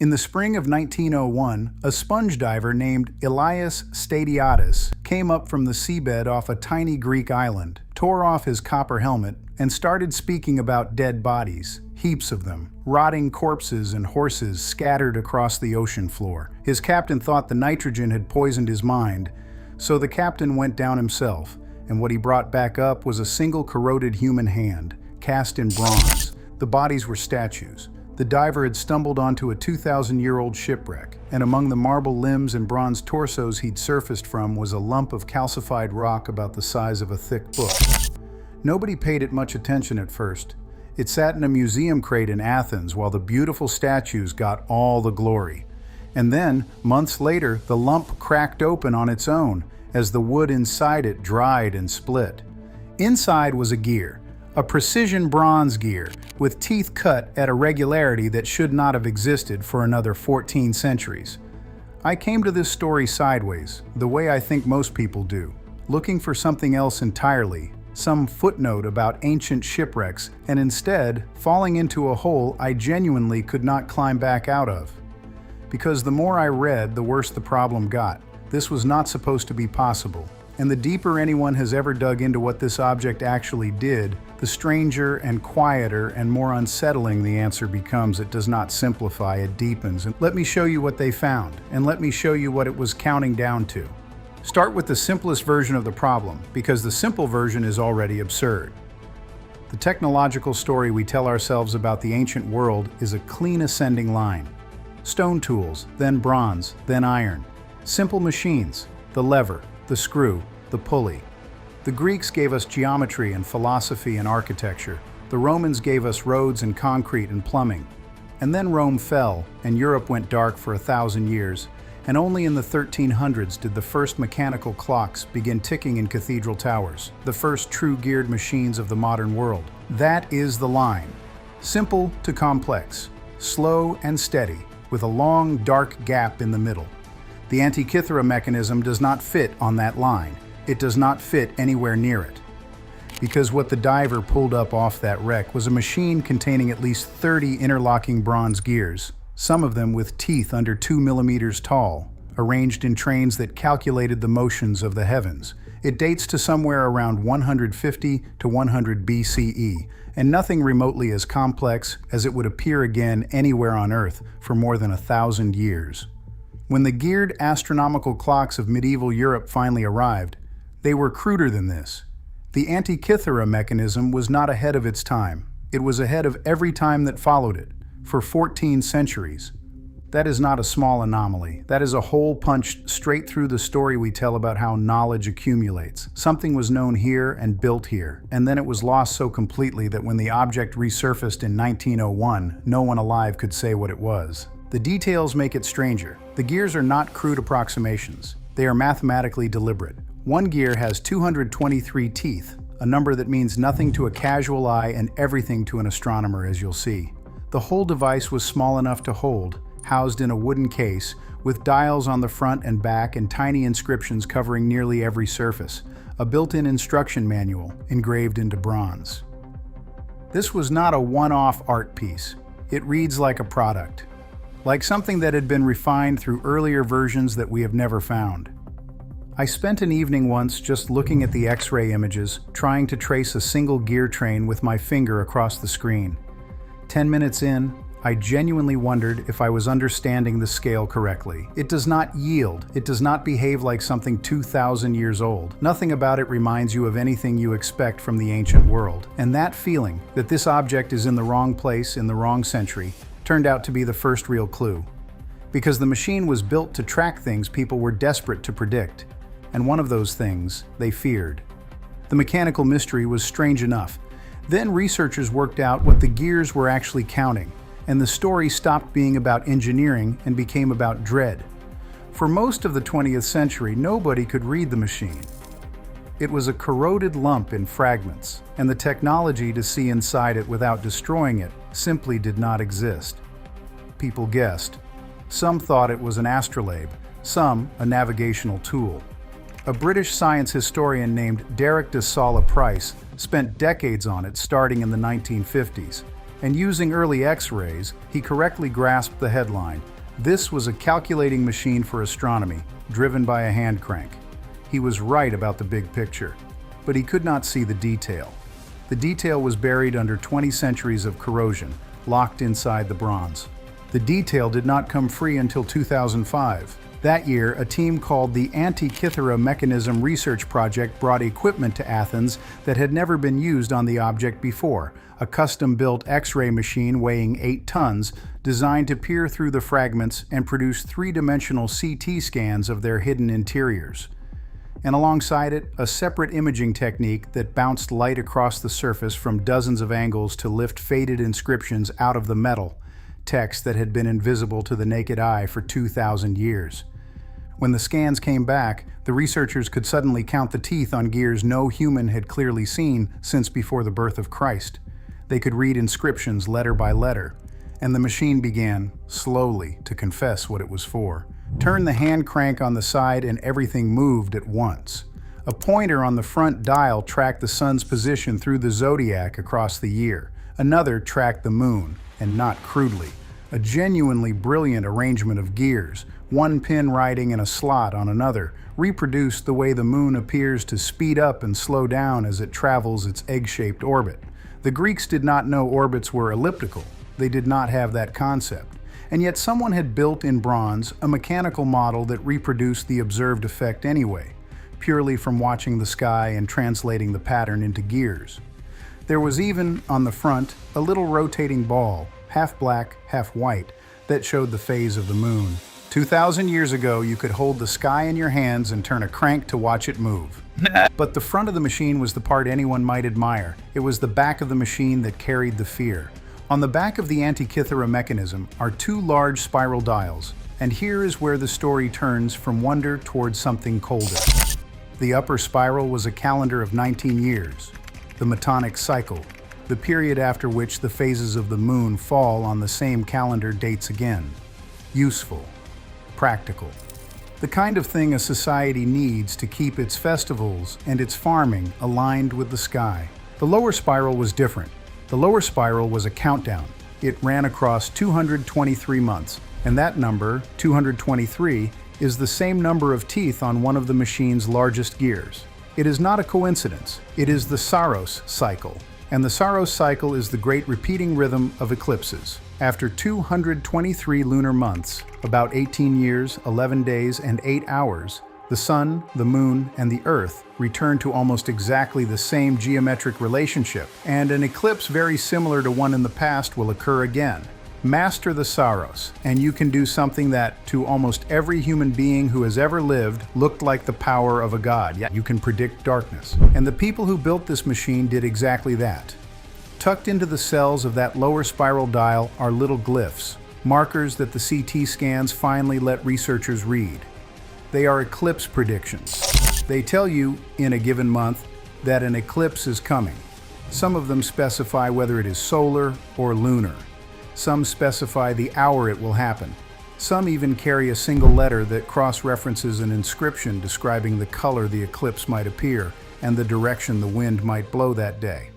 In the spring of 1901, a sponge diver named Elias Stadiatis came up from the seabed off a tiny Greek island, tore off his copper helmet, and started speaking about dead bodies, heaps of them, rotting corpses and horses scattered across the ocean floor. His captain thought the nitrogen had poisoned his mind, so the captain went down himself, and what he brought back up was a single corroded human hand, cast in bronze. The bodies were statues. The diver had stumbled onto a 2,000-year-old shipwreck, and among the marble limbs and bronze torsos he'd surfaced from was a lump of calcified rock about the size of a thick book. Nobody paid it much attention at first. It sat in a museum crate in Athens while the beautiful statues got all the glory. And then, months later, the lump cracked open on its own as the wood inside it dried and split. Inside was a gear. A precision bronze gear, with teeth cut at a regularity that should not have existed for another 14 centuries. I came to this story sideways, the way I think most people do, looking for something else entirely, some footnote about ancient shipwrecks, and instead falling into a hole I genuinely could not climb back out of. Because the more I read, the worse the problem got. This was not supposed to be possible. And the deeper anyone has ever dug into what this object actually did, the stranger and quieter and more unsettling the answer becomes. It does not simplify, it deepens. And let me show you what they found, and let me show you what it was counting down to. Start with the simplest version of the problem, because the simple version is already absurd. The technological story we tell ourselves about the ancient world is a clean ascending line. Stone tools, then bronze, then iron. Simple machines, the lever, the screw, the pulley. The Greeks gave us geometry and philosophy and architecture. The Romans gave us roads and concrete and plumbing. And then Rome fell, and Europe went dark for 1,000 years, and only in the 1300s did the first mechanical clocks begin ticking in cathedral towers, the first true geared machines of the modern world. That is the line. Simple to complex, slow and steady, with a long, dark gap in the middle. The Antikythera Mechanism does not fit on that line. It does not fit anywhere near it. Because what the diver pulled up off that wreck was a machine containing at least 30 interlocking bronze gears, some of them with teeth under 2 millimeters tall, arranged in trains that calculated the motions of the heavens. It dates to somewhere around 150 to 100 BCE, and nothing remotely as complex as it would appear again anywhere on Earth for more than 1,000 years. When the geared astronomical clocks of medieval Europe finally arrived, they were cruder than this. The Antikythera Mechanism was not ahead of its time. It was ahead of every time that followed it, for 14 centuries. That is not a small anomaly. That is a hole punched straight through the story we tell about how knowledge accumulates. Something was known here and built here, and then it was lost so completely that when the object resurfaced in 1901, no one alive could say what it was. The details make it stranger. The gears are not crude approximations. They are mathematically deliberate. One gear has 223 teeth, a number that means nothing to a casual eye and everything to an astronomer, as you'll see. The whole device was small enough to hold, housed in a wooden case, with dials on the front and back and tiny inscriptions covering nearly every surface, a built-in instruction manual engraved into bronze. This was not a one-off art piece. It reads like a product. Like something that had been refined through earlier versions that we have never found. I spent an evening once just looking at the X-ray images, trying to trace a single gear train with my finger across the screen. 10 minutes in, I genuinely wondered if I was understanding the scale correctly. It does not yield. It does not behave like something 2,000 years old. Nothing about it reminds you of anything you expect from the ancient world. And that feeling that this object is in the wrong place in the wrong century turned out to be the first real clue. Because the machine was built to track things people were desperate to predict. And one of those things they feared. The mechanical mystery was strange enough. Then researchers worked out what the gears were actually counting, and the story stopped being about engineering and became about dread. For most of the 20th century, nobody could read the machine. It was a corroded lump in fragments, and the technology to see inside it without destroying it simply did not exist. People guessed. Some thought it was an astrolabe, some a navigational tool. A British science historian named Derek de Solla Price spent decades on it starting in the 1950s. and using early X-rays, he correctly grasped the headline. This was a calculating machine for astronomy, driven by a hand crank. He was right about the big picture, but he could not see the detail. The detail was buried under 20 centuries of corrosion, locked inside the bronze. The detail did not come free until 2005. That year, a team called the Antikythera Mechanism research project brought equipment to Athens that had never been used on the object before, a custom-built X-ray machine weighing 8 tons, designed to peer through the fragments and produce three-dimensional CT scans of their hidden interiors. And alongside it, a separate imaging technique that bounced light across the surface from dozens of angles to lift faded inscriptions out of the metal, text that had been invisible to the naked eye for 2,000 years. When the scans came back, the researchers could suddenly count the teeth on gears no human had clearly seen since before the birth of Christ. They could read inscriptions letter by letter, and the machine began, slowly, to confess what it was for. Turn the hand crank on the side and everything moved at once. A pointer on the front dial tracked the sun's position through the zodiac across the year. Another tracked the moon, and not crudely. A genuinely brilliant arrangement of gears, one pin riding in a slot on another, reproduced the way the moon appears to speed up and slow down as it travels its egg-shaped orbit. The Greeks did not know orbits were elliptical. They did not have that concept. And yet someone had built in bronze a mechanical model that reproduced the observed effect anyway, purely from watching the sky and translating the pattern into gears. There was even, on the front, a little rotating ball, half black, half white, that showed the phase of the moon. 2,000 years ago, you could hold the sky in your hands and turn a crank to watch it move. But the front of the machine was the part anyone might admire. It was the back of the machine that carried the fear. On the back of the Antikythera Mechanism are 2 large spiral dials, and here is where the story turns from wonder towards something colder. The upper spiral was a calendar of 19 years, the Metonic cycle, the period after which the phases of the moon fall on the same calendar dates again. Useful, practical, the kind of thing a society needs to keep its festivals and its farming aligned with the sky. The lower spiral was different. The lower spiral was a countdown. It ran across 223 months, and that number, 223, is the same number of teeth on one of the machine's largest gears. It is not a coincidence. It is the Saros cycle, and the Saros cycle is the great repeating rhythm of eclipses. After 223 lunar months, about 18 years, 11 days, and 8 hours, the Sun, the Moon, and the Earth return to almost exactly the same geometric relationship, and an eclipse very similar to one in the past will occur again. Master the Saros, and you can do something that, to almost every human being who has ever lived, looked like the power of a god. Yeah, you can predict darkness. And the people who built this machine did exactly that. Tucked into the cells of that lower spiral dial are little glyphs, markers that the CT scans finally let researchers read. They are eclipse predictions. They tell you, in a given month, that an eclipse is coming. Some of them specify whether it is solar or lunar. Some specify the hour it will happen. Some even carry a single letter that cross-references an inscription describing the color the eclipse might appear and the direction the wind might blow that day.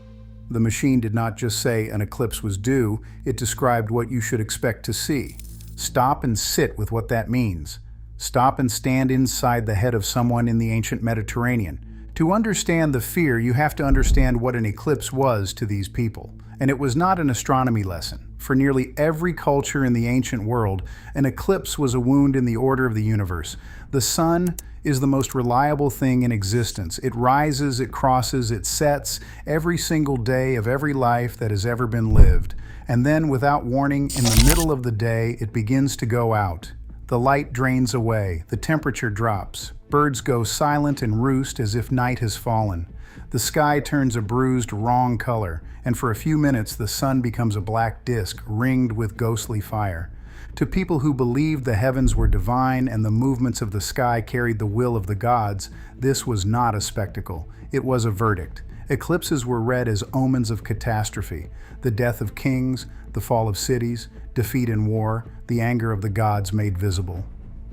The machine did not just say an eclipse was due, it described what you should expect to see. Stop and sit with what that means. Stop and stand inside the head of someone in the ancient Mediterranean. To understand the fear, you have to understand what an eclipse was to these people. And it was not an astronomy lesson. For nearly every culture in the ancient world, an eclipse was a wound in the order of the universe. The sun is the most reliable thing in existence. It rises, it crosses, it sets every single day of every life that has ever been lived. And then, without warning, in the middle of the day, it begins to go out. The light drains away, the temperature drops, birds go silent and roost as if night has fallen. The sky turns a bruised, wrong color, and for a few minutes the sun becomes a black disk ringed with ghostly fire. To people who believed the heavens were divine and the movements of the sky carried the will of the gods, this was not a spectacle, it was a verdict. Eclipses were read as omens of catastrophe, the death of kings, the fall of cities, defeat in war, the anger of the gods made visible.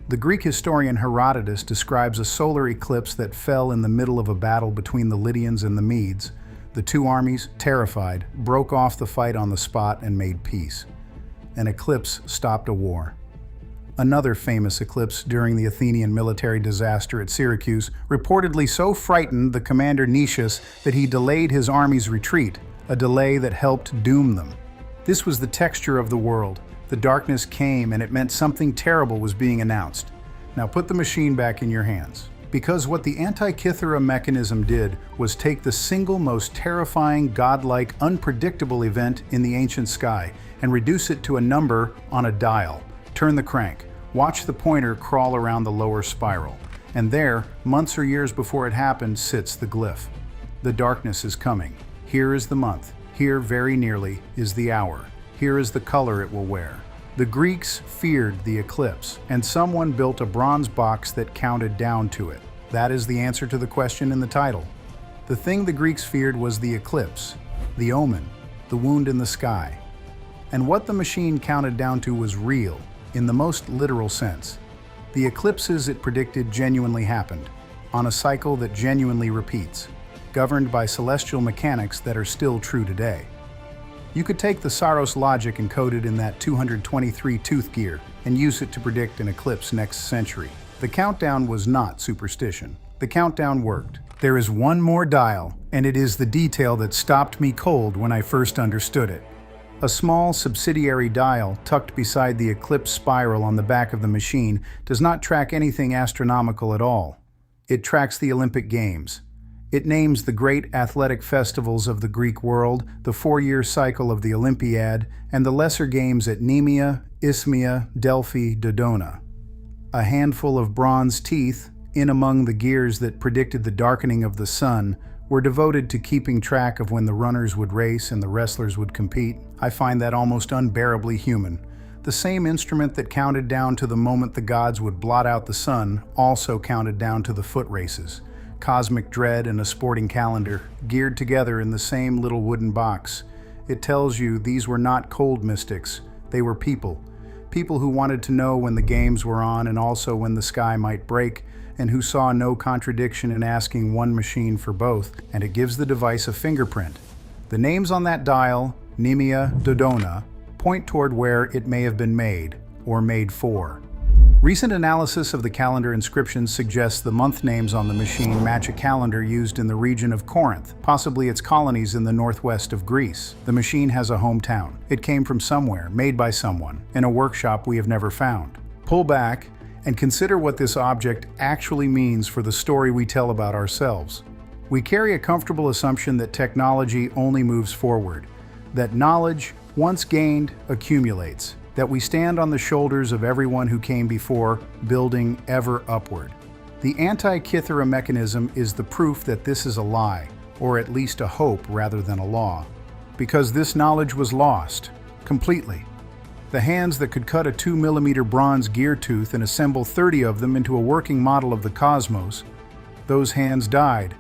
The Greek historian Herodotus describes a solar eclipse that fell in the middle of a battle between the Lydians and the Medes. The two armies, terrified, broke off the fight on the spot and made peace. An eclipse stopped a war. Another famous eclipse during the Athenian military disaster at Syracuse reportedly so frightened the commander Nicias that he delayed his army's retreat, a delay that helped doom them. This was the texture of the world. The darkness came and it meant something terrible was being announced. Now put the machine back in your hands. Because what the Antikythera Mechanism did was take the single most terrifying, godlike, unpredictable event in the ancient sky and reduce it to a number on a dial. Turn the crank. Watch the pointer crawl around the lower spiral. And there, months or years before it happened, sits the glyph. The darkness is coming. Here is the month. Here, very nearly, is the hour. Here is the color it will wear. The Greeks feared the eclipse, and someone built a bronze box that counted down to it. That is the answer to the question in the title. The thing the Greeks feared was the eclipse, the omen, the wound in the sky. And what the machine counted down to was real, in the most literal sense. The eclipses it predicted genuinely happened, on a cycle that genuinely repeats, governed by celestial mechanics that are still true today. You could take the Saros logic encoded in that 223 tooth gear and use it to predict an eclipse next century. The countdown was not superstition. The countdown worked. There is one more dial, and it is the detail that stopped me cold when I first understood it. A small subsidiary dial tucked beside the eclipse spiral on the back of the machine does not track anything astronomical at all. It tracks the Olympic Games. It names the great athletic festivals of the Greek world, the 4-year cycle of the Olympiad, and the lesser games at Nemea, Isthmia, Delphi, Dodona. A handful of bronze teeth, in among the gears that predicted the darkening of the sun, were devoted to keeping track of when the runners would race and the wrestlers would compete. I find that almost unbearably human. The same instrument that counted down to the moment the gods would blot out the sun also counted down to the foot races. Cosmic dread and a sporting calendar, geared together in the same little wooden box. It tells you these were not cold mystics, they were people. People who wanted to know when the games were on and also when the sky might break, and who saw no contradiction in asking one machine for both, and it gives the device a fingerprint. The names on that dial, Nemea, Dodona, point toward where it may have been made, or made for. Recent analysis of the calendar inscriptions suggests the month names on the machine match a calendar used in the region of Corinth, possibly its colonies in the northwest of Greece. The machine has a hometown. It came from somewhere, made by someone, in a workshop we have never found. Pull back and consider what this object actually means for the story we tell about ourselves. We carry a comfortable assumption that technology only moves forward, that knowledge, once gained, accumulates, that we stand on the shoulders of everyone who came before, building ever upward. The Antikythera Mechanism is the proof that this is a lie, or at least a hope rather than a law, because this knowledge was lost, completely. The hands that could cut a 2mm bronze gear tooth and assemble 30 of them into a working model of the cosmos, those hands died,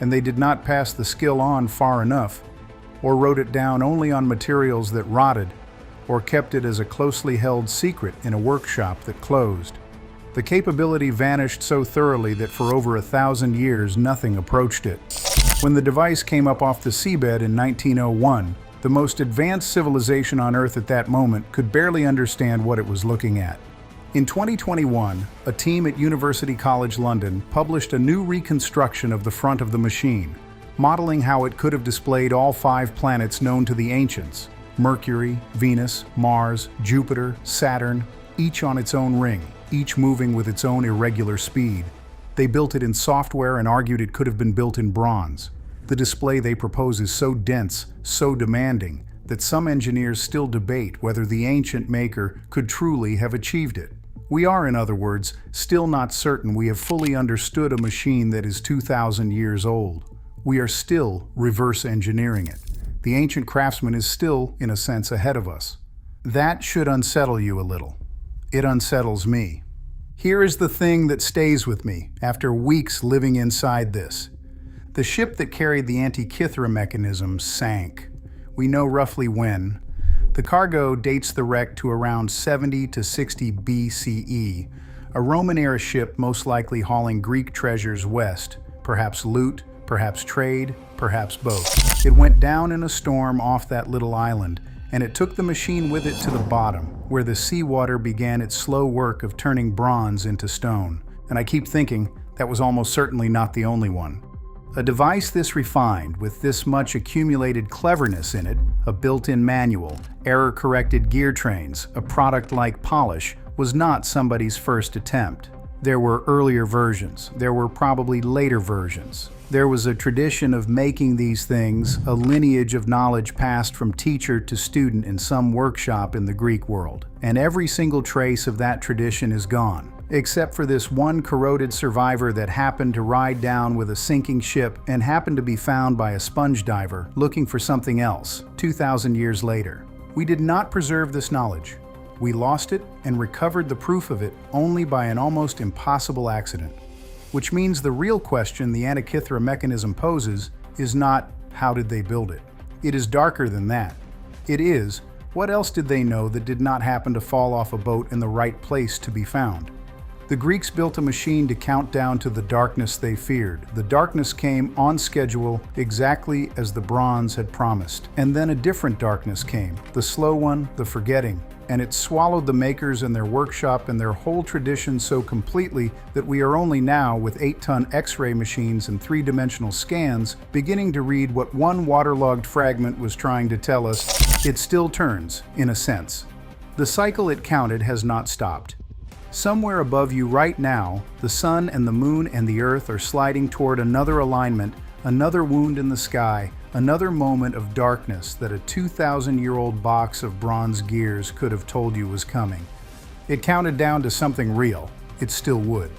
and they did not pass the skill on far enough, or wrote it down only on materials that rotted, or kept it as a closely held secret in a workshop that closed. The capability vanished so thoroughly that for over 1,000 years nothing approached it. When the device came up off the seabed in 1901, the most advanced civilization on Earth at that moment could barely understand what it was looking at. In 2021, a team at University College London published a new reconstruction of the front of the machine, modeling how it could have displayed all 5 planets known to the ancients: Mercury, Venus, Mars, Jupiter, Saturn, each on its own ring, each moving with its own irregular speed. They built it in software and argued it could have been built in bronze. The display they propose is so dense, so demanding, that some engineers still debate whether the ancient maker could truly have achieved it. We are, in other words, still not certain we have fully understood a machine that is 2,000 years old. We are still reverse engineering it. The ancient craftsman is still, in a sense, ahead of us. That should unsettle you a little. It unsettles me. Here is the thing that stays with me after weeks living inside this. The ship that carried the Antikythera Mechanism sank. We know roughly when. The cargo dates the wreck to around 70 to 60 BCE, a Roman-era ship most likely hauling Greek treasures west, perhaps loot, perhaps trade, perhaps both. It went down in a storm off that little island, and it took the machine with it to the bottom, where the seawater began its slow work of turning bronze into stone. And I keep thinking that was almost certainly not the only one. A device this refined, with this much accumulated cleverness in it, a built-in manual, error-corrected gear trains, a product like polish, was not somebody's first attempt. There were earlier versions. There were probably later versions. There was a tradition of making these things, a lineage of knowledge passed from teacher to student in some workshop in the Greek world. And every single trace of that tradition is gone, except for this one corroded survivor that happened to ride down with a sinking ship and happened to be found by a sponge diver looking for something else 2,000 years later. We did not preserve this knowledge. We lost it and recovered the proof of it only by an almost impossible accident. Which means the real question the Antikythera Mechanism poses is not, how did they build it? It is darker than that. It is, what else did they know that did not happen to fall off a boat in the right place to be found? The Greeks built a machine to count down to the darkness they feared. The darkness came on schedule exactly as the bronze had promised. And then a different darkness came, the slow one, the forgetting. And it swallowed the makers and their workshop and their whole tradition so completely that we are only now, with 8-ton X-ray machines and 3-dimensional scans, beginning to read what one waterlogged fragment was trying to tell us. It still turns, in a sense. The cycle it counted has not stopped. Somewhere above you right now, the sun and the moon and the earth are sliding toward another alignment, another wound in the sky, another moment of darkness that a 2,000-year-old box of bronze gears could have told you was coming. It counted down to something real. It still would.